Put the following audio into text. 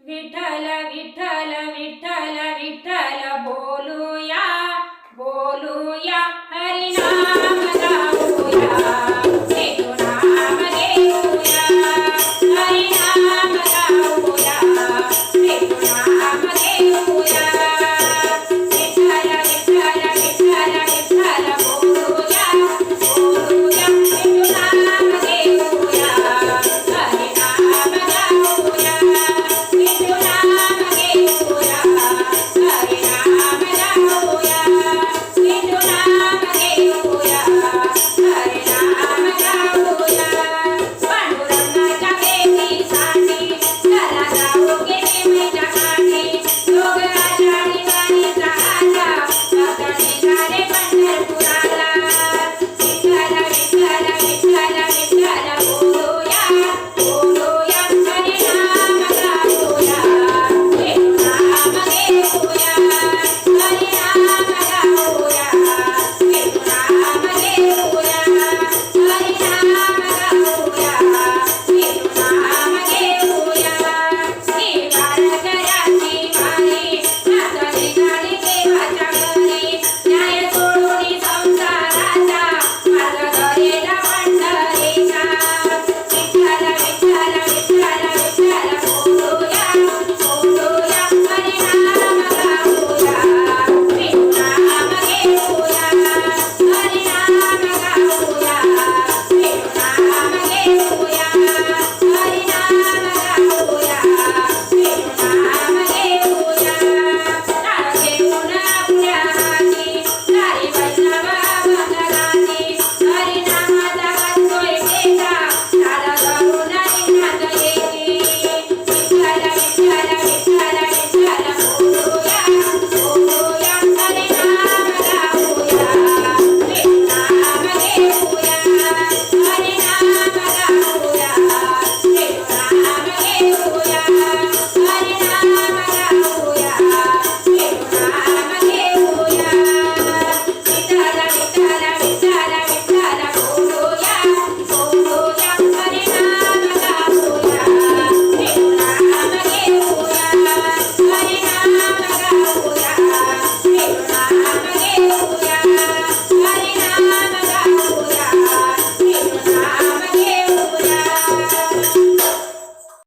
विठ्ठल विठ्ठल विठ्ठल विठ्ठल बोलूया बोलूया हरिनाम गाऊया येतो नाम घेऊया हरिनाम गाऊया येतो नाम घेऊया विठ्ठल विठ्ठल विठ्ठल विठ्ठल बोलूया बोलूया येतो नाम घेऊया हरिनाम गाऊया पांडुरंगाच्या भेटीसाठी चला जाऊ गे मैदानात